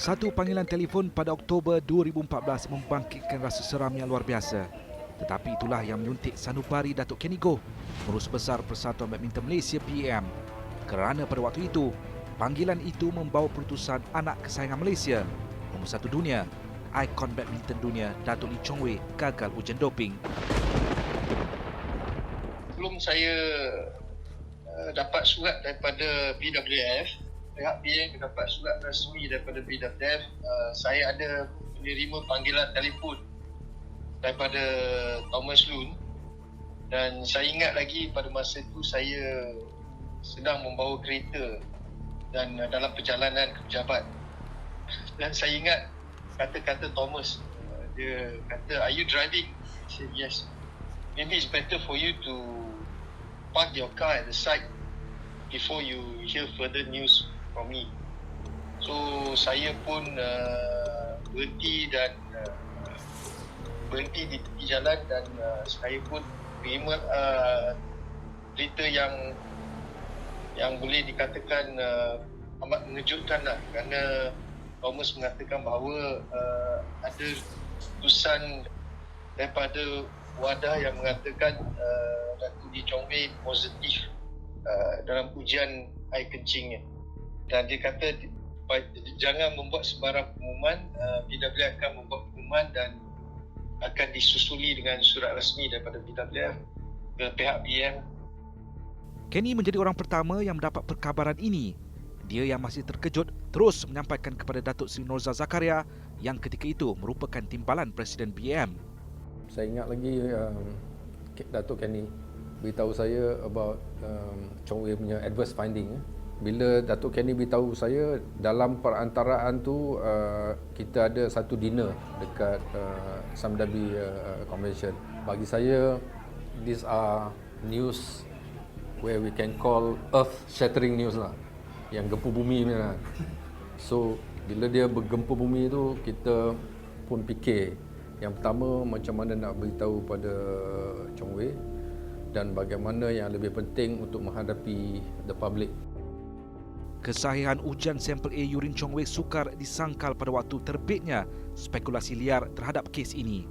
Satu panggilan telefon pada Oktober 2014 membangkitkan rasa seram yang luar biasa. Tetapi itulah yang menyuntik sanubari Datuk Kenny Goh, Pengurus Besar Persatuan Badminton Malaysia PAM. Kerana pada waktu itu, panggilan itu membawa perutusan anak kesayangan Malaysia, nombor satu dunia, ikon badminton dunia Datuk Lee Chong Wei gagal ujian doping. Sebelum saya dapat surat daripada BWF, pihak BM dapat surat rasmi daripada BWF, saya ada menerima panggilan telefon daripada Thomas Loon, dan saya ingat lagi pada masa itu saya sedang membawa kereta dan dalam perjalanan ke pejabat, dan saya ingat kata-kata Thomas. Dia kata, "Are you driving?" I said, "Yes." "Maybe it's better for you to park your car at the side before you hear further news from me." So saya pun berhenti di tepi jalan, dan saya pun terima berita yang boleh dikatakan amat mengejutkan lah, kerana Thomas mengatakan bahawa ada keputusan daripada wadah yang mengatakan Datuk Lee Chong Wei positif dalam ujian air kencingnya, dan dia kata jangan membuat sebarang pengumuman. BWF akan membuat pengumuman dan akan disusuli dengan surat rasmi daripada BWF ke pihak BM. Kenny menjadi orang pertama yang mendapat perkabaran ini. Dia yang masih terkejut terus menyampaikan kepada Datuk Seri Norza Zakaria yang ketika itu merupakan timbalan Presiden BM. Saya ingat lagi Datuk Kenny beritahu saya about Chong Wei punya adverse finding. Bila Datuk Kenny beritahu saya, dalam perantaraan tu kita ada satu dinner dekat Samdabi Convention. Bagi saya, these are news where we can call earth-shattering news lah, yang gempa bumi ni lah. So, bila dia bergempa bumi tu, kita pun fikir, yang pertama, macam mana nak beritahu pada Chong Wei, dan bagaimana yang lebih penting untuk menghadapi the public. Kesahihan ujian sampel A urin Chong Wei sukar disangkal pada waktu terbitnya spekulasi liar terhadap kes ini.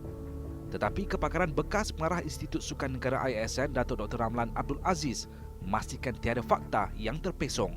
Tetapi kepakaran bekas pengarah Institut Sukan Negara ISN, Datuk Dr. Ramlan Abdul Aziz, memastikan tiada fakta yang terpesong.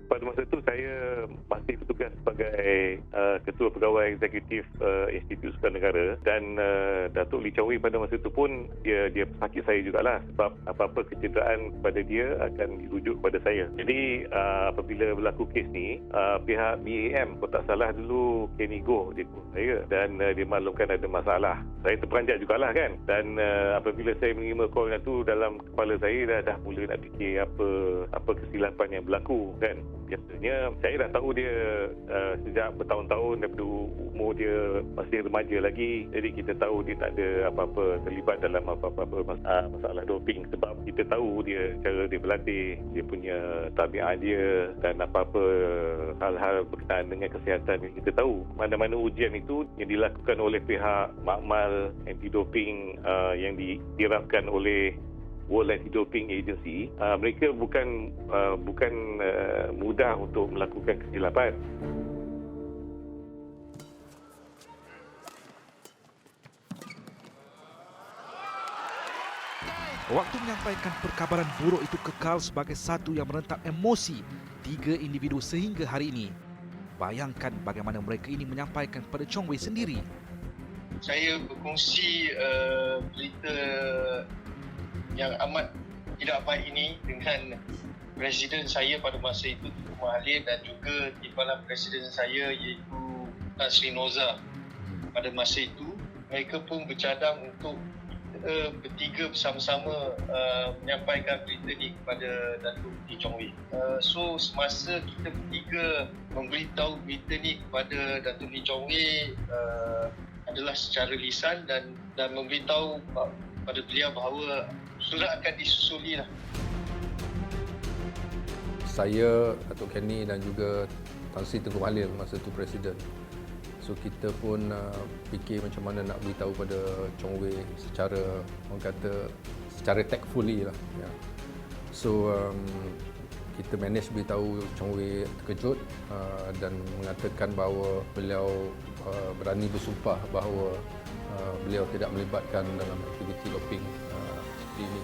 Pada masa itu saya masih bertugas sebagai Ketua Pegawai Eksekutif Institut Sukan Negara, dan Datuk Lee Chong Wei pada masa itu pun dia pesakit saya jugalah, sebab apa-apa kecederaan kepada dia akan dirujuk kepada saya. Jadi apabila berlaku kes ni, pihak BAM, kalau tak salah dulu Kenny Goh dia turun saya, dan dia maklumkan ada masalah. Saya terperanjat jugalah kan, dan apabila saya menerima call tu, dalam kepala saya dah mula nak fikir apa kesilapan yang berlaku kan. Biasanya saya dah tahu dia sejak bertahun-tahun, daripada umur dia masih remaja lagi. Jadi kita tahu dia tak ada apa-apa terlibat dalam apa-apa masalah doping, sebab kita tahu dia cara dia berlatih, dia punya tabiat dia, dan apa-apa hal-hal berkenaan dengan kesihatan yang kita tahu. Mana-mana ujian itu yang dilakukan oleh pihak makmal anti-doping yang dirafkan oleh World Anti-Doping Agency, mereka bukan mudah untuk melakukan kesilapan. Waktu menyampaikan perkabaran buruk itu kekal sebagai satu yang merentak emosi tiga individu sehingga hari ini. Bayangkan bagaimana mereka ini menyampaikan kepada Chong Wei sendiri. Saya berkongsi berita yang amat tidak baik ini dengan Presiden saya pada masa itu, Tuan Mahathir, dan juga timbalan Presiden saya iaitu Tan Sri Norza. Pada masa itu, mereka pun bercadang untuk bertiga bersama-sama menyampaikan berita ini kepada Datuk Lee Chong Wei. So, semasa kita bertiga memberitahu berita ini kepada Datuk Lee Chong Wei adalah secara lisan, dan memberitahu pada beliau bahawa surat akan disusuli lah. Saya, Datuk Kenny dan juga Tan Sri Tengku Mahathir masa itu Presiden. So kita pun fikir macam mana nak beritahu pada Chong Wei secara, orang kata, secara tactfully lah. Ya. So kita manage beritahu Chong Wei terkejut dan mengatakan bahawa beliau berani bersumpah bahawa beliau tidak melibatkan dalam aktiviti doping seperti ini.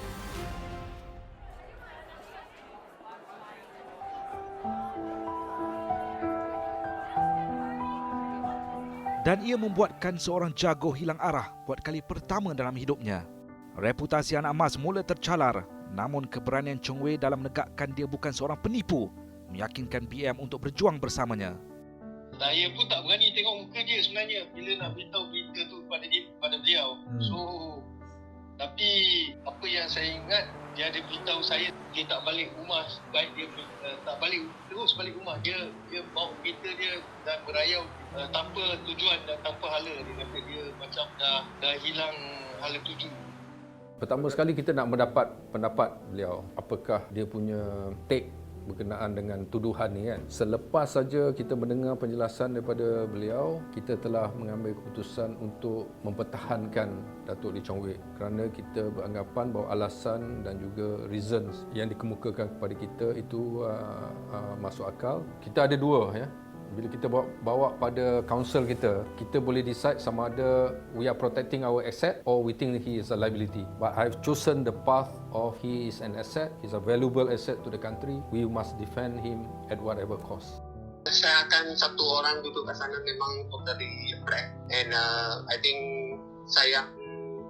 Dan ia membuatkan seorang jago hilang arah buat kali pertama dalam hidupnya. Reputasi anak emas mula tercalar, namun keberanian Chong Wei dalam menegakkan dia bukan seorang penipu meyakinkan BM untuk berjuang bersamanya. Saya pun tak berani tengok muka dia sebenarnya bila nak beritahu berita tu pada beliau. So, tapi apa yang saya ingat, dia ada beritahu saya dia tak balik rumah, baik dia tak balik, terus balik rumah. Dia bawa kereta dia dan berayau tanpa tujuan dan tanpa hala. Dia kata dia macam dah hilang hala tuju. Pertama sekali kita nak mendapat pendapat beliau. Apakah dia punya take berkenaan dengan tuduhan ni kan. Selepas saja kita mendengar penjelasan daripada beliau, kita telah mengambil keputusan untuk mempertahankan Datuk Lee Chong Wei kerana kita beranggapan bahawa alasan dan juga reasons yang dikemukakan kepada kita itu masuk akal. Kita ada dua ya. Bila kita bawa pada council kita boleh decide sama ada we are protecting our asset or we think he is a liability. But I've chosen the path of he is an asset, he's a valuable asset to the country. We must defend him at whatever cost. Saya akan satu orang duduk kat sana memang totally black. And I think saya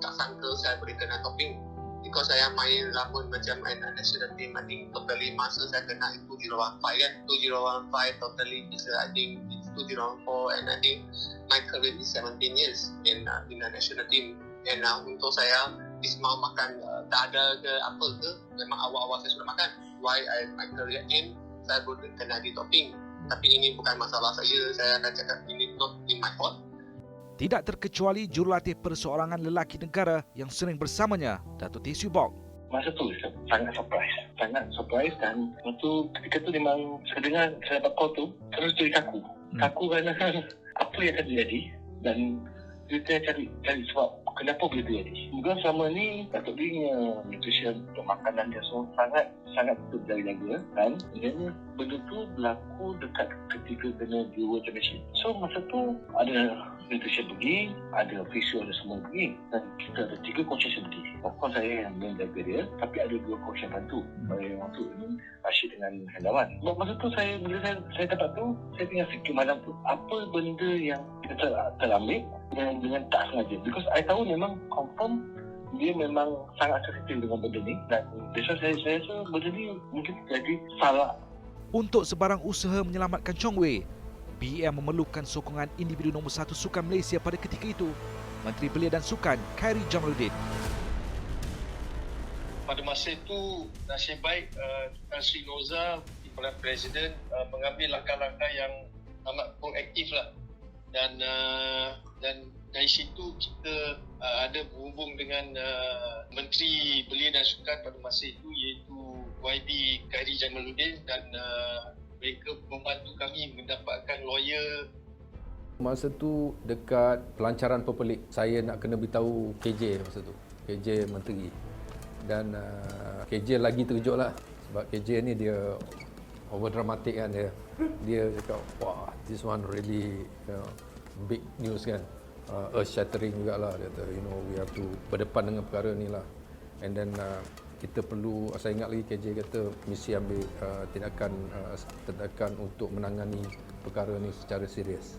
tak sangka saya boleh kena topping. Because saya main lamun macam national team, I think totally masa saya kena itu 2015 kan. 2015 totally bisa, I think it's 2004 and I think my career is 17 years in the national team. And untuk saya Ismail makan tak ada ke apa ke, memang awal-awal saya sudah makan. Why my career end, saya boleh kena di topping. Tapi ini bukan masalah saya akan cakap ini not in my fault. Tidak terkecuali jurulatih perseorangan lelaki negara yang sering bersamanya, Datuk Tee Siew Bok. Masa tu sangat surprise dan waktu ketika tu memang saya dengar saya dapat call tu terus jadi kaku kerana apa yang akan terjadi dan kita cari sebab kenapa boleh terjadi. Mungkin selama ni Datuk Lee punya nutrition untuk makanan dia semua sangat betul jaga dan benda tu berlaku dekat ketika kena di World Championship. So masa tu ada nutrition pergi, ada physio ada semua pergi dan kita ada 3 coaches yang pergi. Of course saya yang menjaga dia, tapi ada 2 coach yang bantu. Saya waktu ini Rashid dengan Hendawan. Masa tu bila saya dapat tu, saya tengah fikir malam tu apa benda yang kita terambil dengan tak sengaja. Because I tahu memang confirm dia memang sangat sensitif dengan benda ni dan biasa saya rasa benda ni mungkin jadi salah. Untuk sebarang usaha menyelamatkan Chong Wei, BM memerlukan sokongan individu nombor 1 sukan Malaysia pada ketika itu, Menteri Belia dan Sukan Khairi Jamaluddin. Pada masa itu, nasib baik Tan Sri Noza, Perdana Presiden mengambil langkah-langkah yang amat proaktif lah. Dan dari situ kita ada berhubung dengan Menteri Belia dan Sukan pada masa itu iaitu YB Khairi Jamaluddin dan mereka membantu kami mendapatkan lawyer. Masa tu dekat pelancaran Perpelik, saya nak kena beritahu KJ masa tu, KJ Menteri. Dan KJ lagi terkejut lah sebab KJ ni dia over dramatic kan dia cakap wah this one really big news kan, earth shattering jugalah dia kata, we have to berdepan dengan perkara ni lah. And then kita perlu, saya ingat lagi KJ kata mesti ambil tindakan untuk menangani perkara ni secara serius.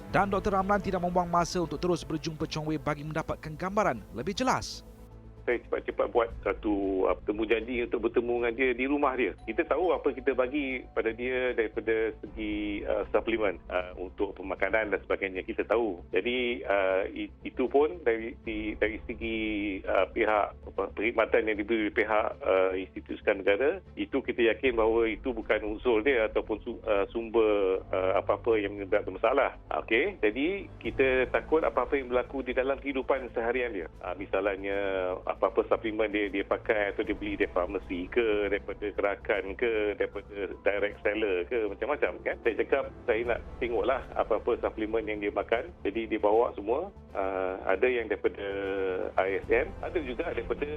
Dan Dr. Ramlan tidak membuang masa untuk terus berjumpa Chong Wei bagi mendapatkan gambaran lebih jelas. Saya cepat-cepat buat satu temu janji untuk bertemu dengan dia di rumah dia. Kita tahu apa kita bagi pada dia daripada segi suplemen untuk pemakanan dan sebagainya, kita tahu. Jadi itu pun dari segi pihak perkhidmatan yang diberi pihak Institut Sukan Negara, itu kita yakin bahawa itu bukan unsur dia ataupun sumber apa-apa yang menyebabkan masalah. Okey, jadi kita takut apa-apa yang berlaku di dalam kehidupan seharian dia. Misalnya apa-apa suplemen dia pakai atau dia beli dari farmasi ke, daripada kerakan ke, daripada direct seller ke, macam-macam kan. Saya cakap saya nak tengoklah apa-apa suplemen yang dia makan. Jadi dia bawa semua. Ada yang daripada ISM, ada juga daripada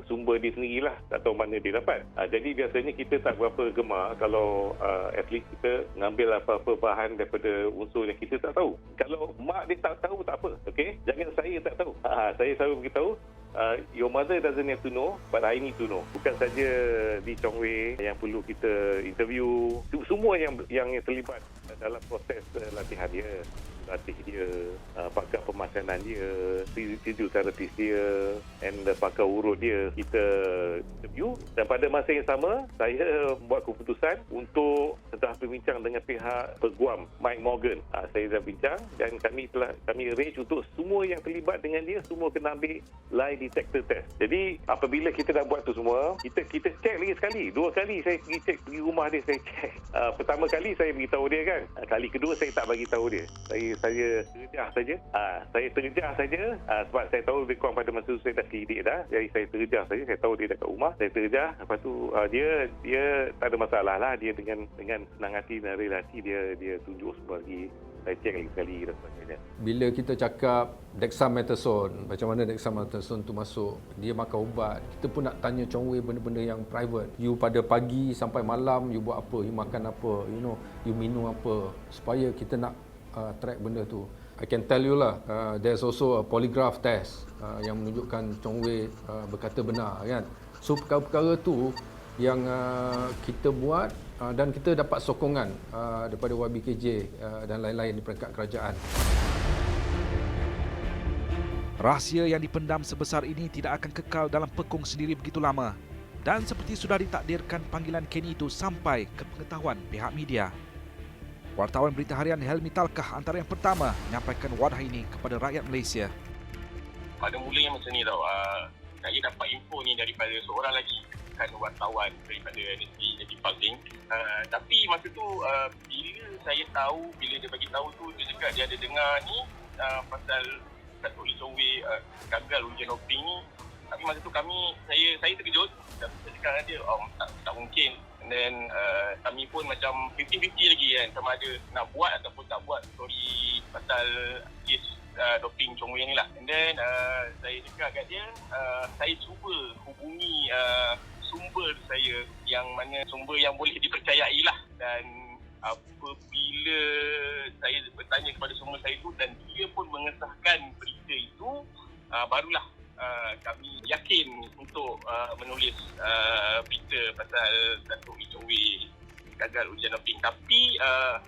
sumber dia sendirilah, tak tahu mana dia dapat. Jadi biasanya kita tak berapa gemar kalau atlet kita ngambil apa-apa bahan daripada unsur yang kita tak tahu. Kalau mak dia tak tahu, tak apa. Okey, jangan saya tak tahu. Saya selalu beritahu, your mother doesn't have to know, but I need to know. Bukan saja di Chong Wei yang perlu kita interview, semua yang terlibat dalam proses latihan dia, latih dia, pakar pemakanan dia, fizioterapi dia, and pakar urut dia, kita interview. Dan pada masa yang sama, saya buat keputusan untuk setelah berbincang dengan pihak peguam Mike Morgan. Saya dah bincang dan kami arrange untuk semua yang terlibat dengan dia, semua kena ambil lie detector test. Jadi apabila kita dah buat tu semua, kita cek lagi sekali, 2 kali saya pergi rumah dia, saya cek. Pertama kali saya beritahu dia kan, kali kedua saya tak bagi tahu dia. Saya terjah saja. Saya terjah saja sebab saya tahu lebih kurang pada masa tu saya dah selidik dah. Jadi saya terjah saja. Saya tahu dia dekat rumah. Saya terjah. Lepas tu dia tak ada masalah lah. Dia dengan senang hati dan rela hati dia tunjuk semua lagi. Saya cek lagi sekali dan sebagainya. Bila kita cakap dexamethasone, macam mana dexamethasone tu masuk, dia makan ubat, kita pun nak tanya Chong Wei benda-benda yang private. You pada pagi sampai malam, you buat apa, you makan apa, you minum apa, supaya kita nak track benda tu. I can tell you lah, there's also a polygraph test yang menunjukkan Chong Wei berkata benar kan. So perkara-perkara tu yang kita buat dan kita dapat sokongan daripada YBKJ dan lain-lain di peringkat kerajaan. Rahsia yang dipendam sebesar ini tidak akan kekal dalam pekung sendiri begitu lama. Dan seperti sudah ditakdirkan, panggilan Kenny itu sampai ke pengetahuan pihak media. Wartawan Berita Harian Helmi Talkah antara yang pertama menyampaikan wadah ini kepada rakyat Malaysia. Pada mulanya macam ni tau, saya dapat info ni daripada seorang lagi wartawan daripada NSP jadi Pulsing. Tapi masa tu bila dia bagi tahu tu, dia cakap dia ada dengar ni pasal Datuk Lee Chong Wei gagal ujian doping ni. Tapi masa tu saya terkejut. Saya cakap dengan dia, tak mungkin. And then kami pun macam 50-50 lagi kan, sama ada nak buat ataupun tak buat story pasal kes doping Chong Wei ni lah. And then saya cakap kat dia, saya cuba hubungi sumber saya yang mana sumber yang boleh dipercayai lah. Dan apabila saya bertanya kepada sumber saya tu dan dia pun mengesahkan berita itu, barulah kami yakin untuk menulis berita pasal Datuk Lee Chong Wei gagal ujian doping. Tapi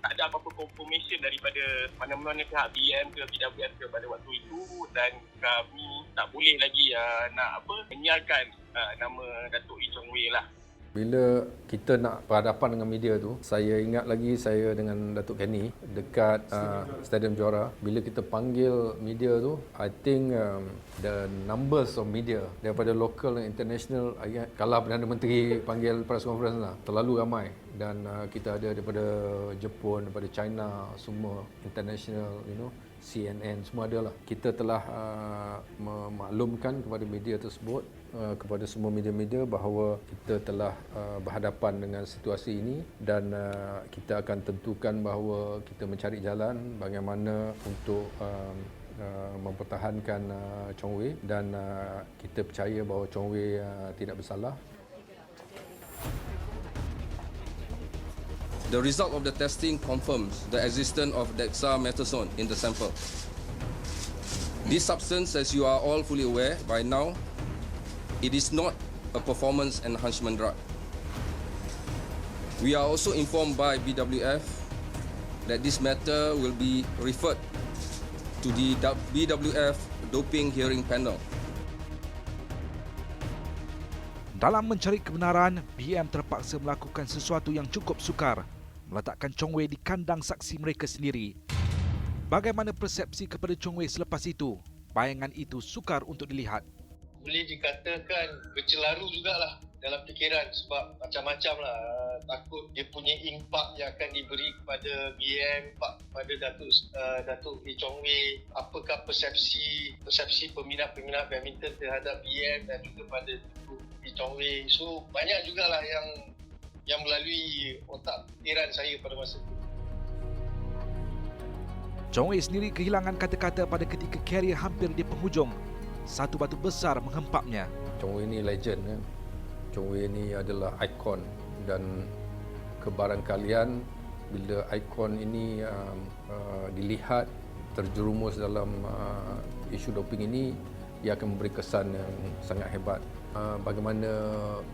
tak ada apa-apa confirmation daripada mana-mana pihak BM ke PWS ke pada waktu itu, dan kami tak boleh lagi nak menyiarkan nama Datuk Lee Chong Wei lah. Bila kita nak berhadapan dengan media tu, saya ingat lagi saya dengan Datuk Kenny dekat Stadium Johara. Bila kita panggil media tu, I think the numbers of media daripada local dan international, kalau Perdana Menteri panggil press conference lah, terlalu ramai. Dan kita ada daripada Jepun, daripada China, semua international, CNN, semua ada lah. Kita telah memaklumkan kepada media tersebut, kepada semua media-media bahawa kita telah berhadapan dengan situasi ini, dan kita akan tentukan bahawa kita mencari jalan bagaimana untuk mempertahankan Chong Wei, dan kita percaya bahawa Chong Wei tidak bersalah. The result of the testing confirms the existence of dexamethasone in the sample. This substance, as you are all fully aware by now, it is not a performance enhancement drug. We are also informed by BWF that this matter will be referred to the BWF Doping Hearing Panel. Dalam mencari kebenaran, BM terpaksa melakukan sesuatu yang cukup sukar, meletakkan Chong Wei di kandang saksi mereka sendiri. Bagaimana persepsi kepada Chong Wei selepas itu? Bayangan itu sukar untuk dilihat. Boleh dikatakan bercelaru jugalah dalam fikiran, sebab macam-macam lah. Takut dia punya impak yang akan diberi kepada BM, impak pada Datuk Lee Chong Wei, apakah persepsi peminat-peminat badminton terhadap BM dan juga pada Datuk Lee Chong Wei. So banyak jugalah yang melalui otak fikiran saya pada masa itu. Chong Wei sendiri kehilangan kata-kata pada ketika karier hampir di penghujung. Satu batu besar menghempapnya. Chong Wei ni legend ya. Chong Wei ni adalah ikon, dan kebarangkalian bila ikon ini dilihat terjerumus dalam isu doping ini, ia akan memberi kesan yang sangat hebat. Bagaimana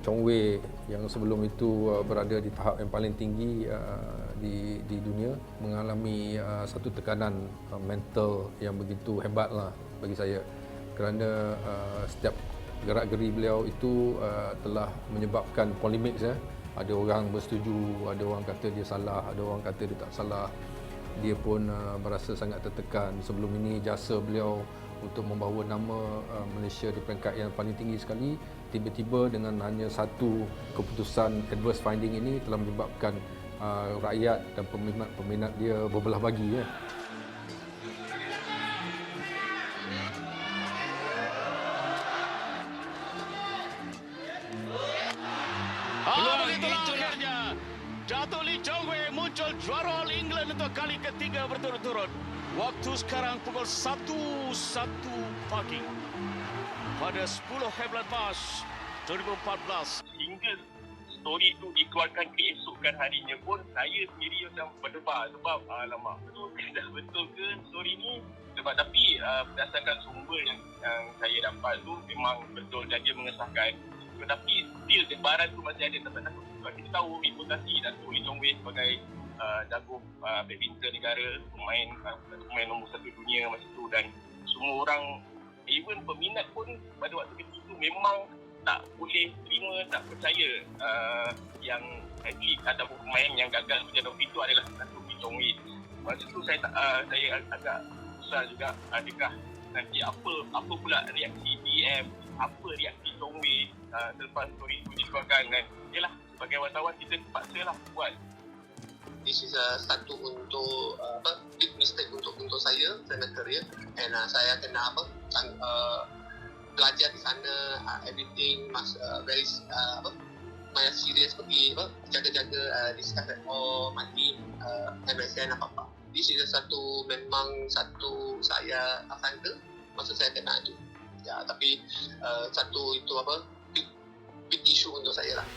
Chong Wei yang sebelum itu berada di tahap yang paling tinggi di dunia mengalami satu tekanan mental yang begitu hebatlah bagi saya, kerana setiap gerak-geri beliau itu telah menyebabkan polemik ya. Ada orang bersetuju, ada orang kata dia salah, ada orang kata dia tak salah. Dia pun berasa sangat tertekan. Sebelum ini jasa beliau untuk membawa nama Malaysia di peringkat yang paling tinggi sekali, tiba-tiba dengan hanya satu keputusan adverse finding ini telah menyebabkan rakyat dan peminat dia berbelah bagi ya. Begitulah akhirnya Datuk Lee Chong Wei muncul juara All England untuk kali ketiga berturut-turut. Waktu sekarang pukul 1.01 pagi pada 10 Mac 2014. Hingga story itu dikeluarkan keesokan harinya pun saya sendiri macam berdebar sebab alamak, betul ke story ni. Sebab tapi berdasarkan sumber yang saya dapat tu memang betul dan dia mengesahkan. Tetapi still debaran tu masih ada. Sebab kita tahu reputasi Datuk Lee Chong Wei sebagai jago badminton negara, pemain nombor 1 dunia masa tu, dan semua orang, even peminat pun pada waktu kecil tu memang tak boleh terima, tak percaya yang atlet ataupun pemain yang gagal menjadi doping itu adalah Datuk Lee Chong Wei. Masa tu saya agak susah juga, adakah nanti apa pula reaksi BM, apa reaksi Chong Wei selepas story itu dikeluarkan. Dan yalah, sebagai wartawan kita terpaksalah buat. This is satu untuk big mistake untuk saya dalam career, and saya kena belajar di sana, everything very banyak serius, pergi jaga-jaga discuss my team, MSN apa-apa. This is memang satu saya sangka masa saya kena itu. Ya, tapi satu itu big issue untuk saya lah.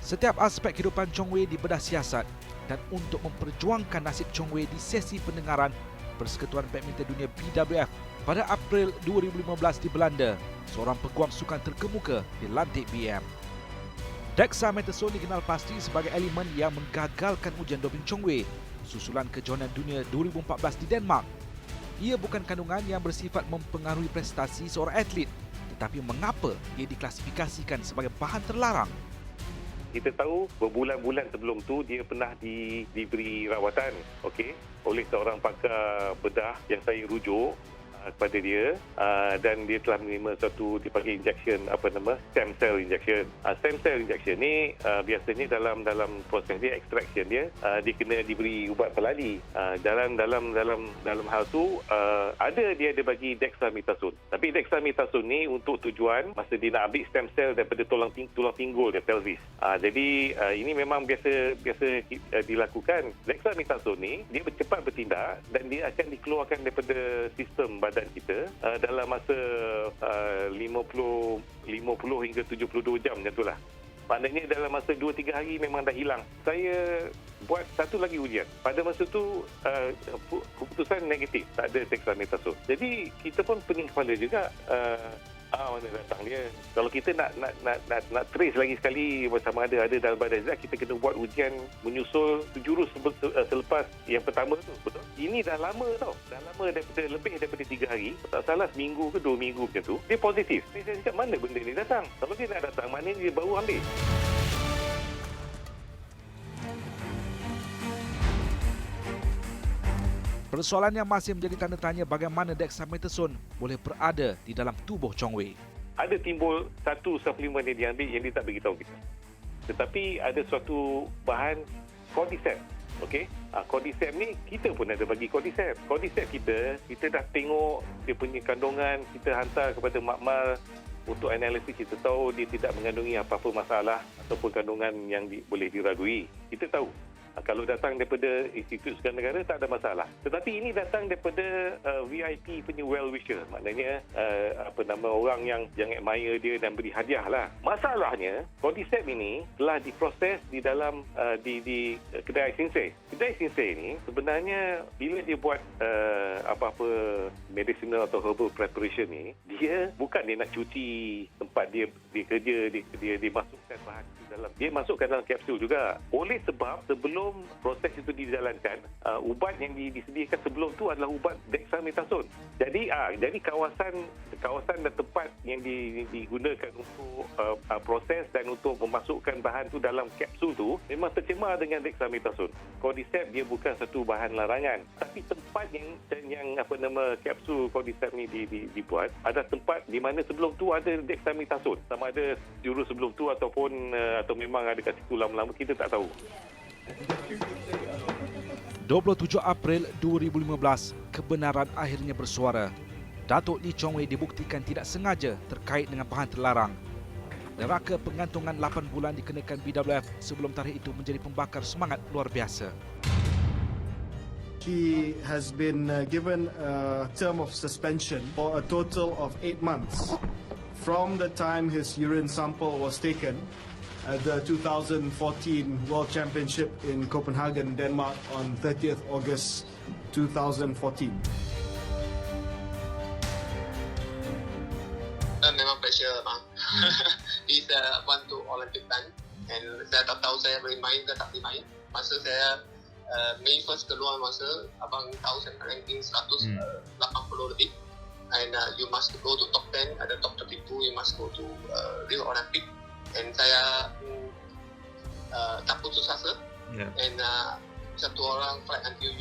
Setiap aspek kehidupan Chong Wei dibedah siasat, dan untuk memperjuangkan nasib Chong Wei di sesi pendengaran Persekutuan Badminton Dunia BWF pada April 2015 di Belanda, seorang peguam sukan terkemuka dilantik BM. Dexamethasone dikenal pasti sebagai elemen yang menggagalkan ujian doping Chong Wei susulan kejohanan dunia 2014 di Denmark. Ia bukan kandungan yang bersifat mempengaruhi prestasi seorang atlet, tetapi mengapa ia diklasifikasikan sebagai bahan terlarang? Kita tahu berbulan-bulan sebelum tu dia pernah diberi rawatan, okey, oleh seorang pakar bedah yang saya rujuk kepada dia, dan dia telah menerima satu dipanggil injection, stem cell injection. Stem cell injection ni biasanya dalam proses dia, extraction dia, dia kena diberi ubat pelali. Dalam hal tu dia ada bagi dexamethasone. Tapi dexamethasone ni untuk tujuan masa dia nak ambil stem cell daripada tulang pinggul dia, pelvis. Jadi ini memang biasa dilakukan. Dexamethasone ni dia cepat bertindak dan dia akan dikeluarkan daripada sistem badan kita dalam masa 50 hingga 72 jam macam itulah. Maknanya dalam masa 2-3 hari memang dah hilang. Saya buat satu lagi ujian. Pada masa tu keputusan negatif, tak ada dexamethasone. Jadi kita pun pening kepala juga. Mana datang dia. Kalau kita nak trace lagi sekali sama ada dalam badan zat, kita kena buat ujian menyusul jurus selepas yang pertama tu. Betul? Ini dah lama tau. Dah lama lebih daripada 3 hari. Tak salah seminggu ke 2 minggu macam tu. Dia positif. Saya cakap mana benda ni datang? Kalau dia nak datang, maknanya dia baru ambil. Persoalan yang masih menjadi tanda tanya bagaimana dexamethasone boleh berada di dalam tubuh Chong Wei. Ada timbul satu suplemen yang diambil yang dia tak beritahu kita. Tetapi ada suatu bahan cordyceps. Okey, Cordyceps ni kita pun ada bagi Cordyceps. Cordyceps kita dah tengok dia punya kandungan, kita hantar kepada makmal untuk analisis. Kita tahu dia tidak mengandungi apa-apa masalah ataupun kandungan yang boleh diragui. Kita tahu. Kalau datang daripada Institut Sukan Negara tak ada masalah. Tetapi ini datang daripada VIP punya well wisher. Maknanya orang yang admire dia dan beri hadiah lah. Masalahnya Cordyceps ini telah diproses di dalam di kedai Sinsei. Kedai Sinsei ni sebenarnya bila dia buat apa-apa medicinal atau herbal preparation ni, dia bukan dia nak cuci tempat dia kerja, dia masukkan bahan itu dalam, dia masukkan dalam kapsul juga. Oleh sebab sebelum proses itu dijalankan, ubat yang disediakan sebelum tu adalah ubat dexamethasone. Jadi kawasan dan tempat yang digunakan untuk proses dan untuk memasukkan bahan tu dalam kapsul tu memang tercemar dengan dexamethasone. Cordyceps dia bukan satu bahan larangan, tapi tempat yang kapsul Cordyceps ni dibuat ada tempat di mana sebelum tu ada dexamethasone. Sama ada jurus sebelum tu ataupun atau memang ada kat situ lama-lama, kita tak tahu. 27 April 2015, kebenaran akhirnya bersuara. Datuk Lee Chong Wei dibuktikan tidak sengaja terkait dengan bahan terlarang. Neraka pengantungan 8 bulan dikenakan BWF sebelum tarikh itu menjadi pembakar semangat luar biasa. He has been given a term of suspension for a total of 8 months from the time his urine sample was taken at the 2014 World Championship in Copenhagen, Denmark on 30th August 2014. Memang pressure bang. It's one to Olympic time, and saya tak tahu saya boleh main ke tak boleh main. Masa saya May first keluar masa, abang tahu saya ranking 180 lebih, and you must go to top 10, ada top 32, you must go to Rio Olympic. And saya tak putus asa. And satu orang flight until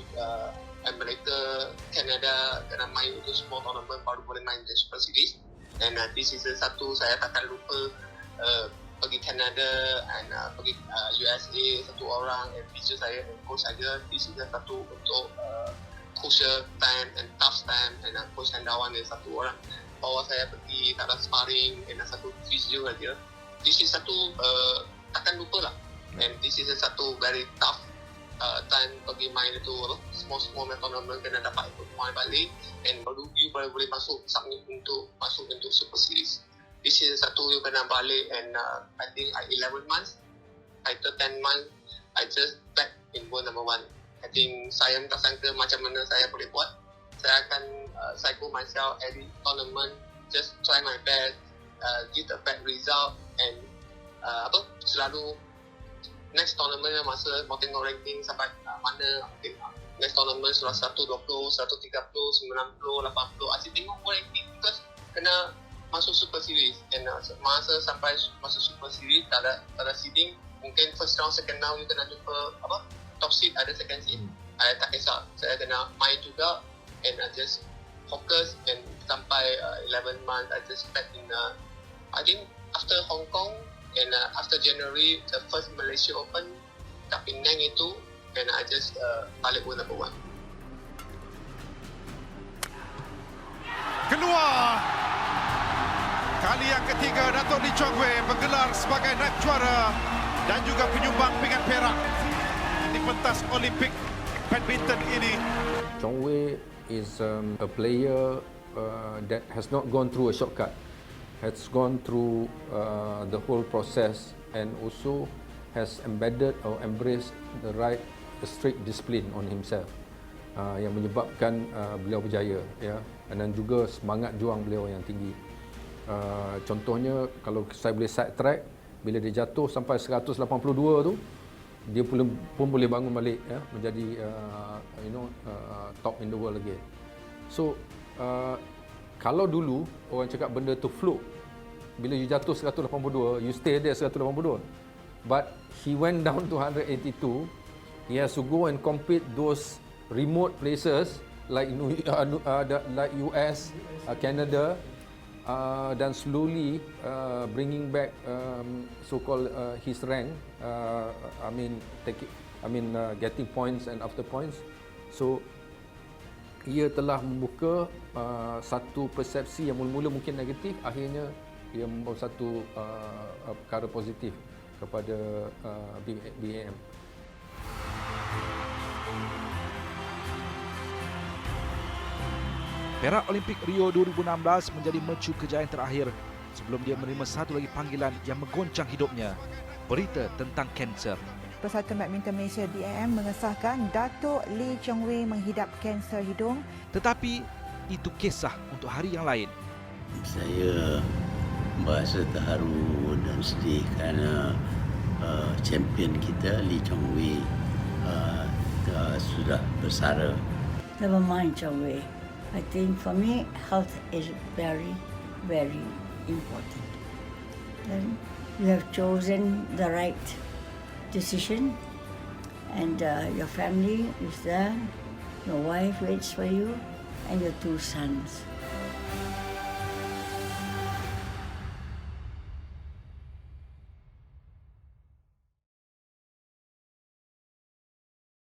Amerika, Canada, kena main itu semua tournament baru boleh main di Super Series. And this is satu saya takkan lupa, pergi Canada and pergi USA satu orang, and teacher saya and coach saya. This is satu untuk crucial time and tough time, and coach Hendawan is satu orang bawa saya pergi tak ada sparring, and satu physio aja. This is satu takkan lupa lah. And this is satu very tough time pergi main itu small tournament, kena dapat ikut main balik, and baru you boleh masuk submit untuk masuk into Super Series. This is satu you kena balik, and I think 11 months after 10 months I just back in world number 1. I think saya tak sangka macam mana saya boleh buat. Saya akan psycho myself every tournament, just try my best, get a bad result, and selalu next tournament masa mau tengok ranking sampai mana, next tournament sudah 120, 130, 90, 80, asyik tengok ranking because kena masuk Super Series. And masa sampai masuk Super Series tak ada seeding, mungkin first round, second round you kena jumpa top seed, ada second seed. I tak kisah, saya kena main juga, and I just focus, and sampai 11 months I just back in I think after Hong Kong, and after January the first Malaysia Open kat Penang itu, and I just balik world number 1. Keluar kali yang ketiga, Datuk Lee Chong Wei menggelar sebagai naib juara dan juga penyumbang pingat perak di pentas Olimpik badminton ini. Chong Wei is a player that has not gone through a shortcut, has gone through the whole process, and also has embedded or embraced the right strict discipline on himself, yang menyebabkan beliau berjaya, ya, dan juga semangat juang beliau yang tinggi. Contohnya kalau saya boleh side track, bila dia jatuh sampai 182 tu, dia pun boleh bangun balik, ya, menjadi top in the world again. So kalau dulu orang cakap benda tu fluke, bila you jatuh 182, you stay there 182, but he went down to 182. He has to go and compete those remote places like like US, Canada, dan slowly bringing back so-called his rank. getting points and after points. So ia telah membuka satu persepsi yang mula-mula mungkin negatif, akhirnya ia membawa satu perkara positif kepada BAM. Perak Olimpik Rio 2016 menjadi mercu kejayaan terakhir sebelum dia menerima satu lagi panggilan yang menggoncang hidupnya, berita tentang kanser. Persatuan Badminton Malaysia BAM mengesahkan Datuk Lee Chong Wei menghidap kanser hidung. Tetapi itu kisah untuk hari yang lain. Saya merasa terharu dan sedih kerana champion kita Lee Chong Wei sudah bersara. Never mind Chong Wei. I think for me health is very, very important. And you have chosen the right decision, and your family is there, your wife waits for you, and your 2 sons.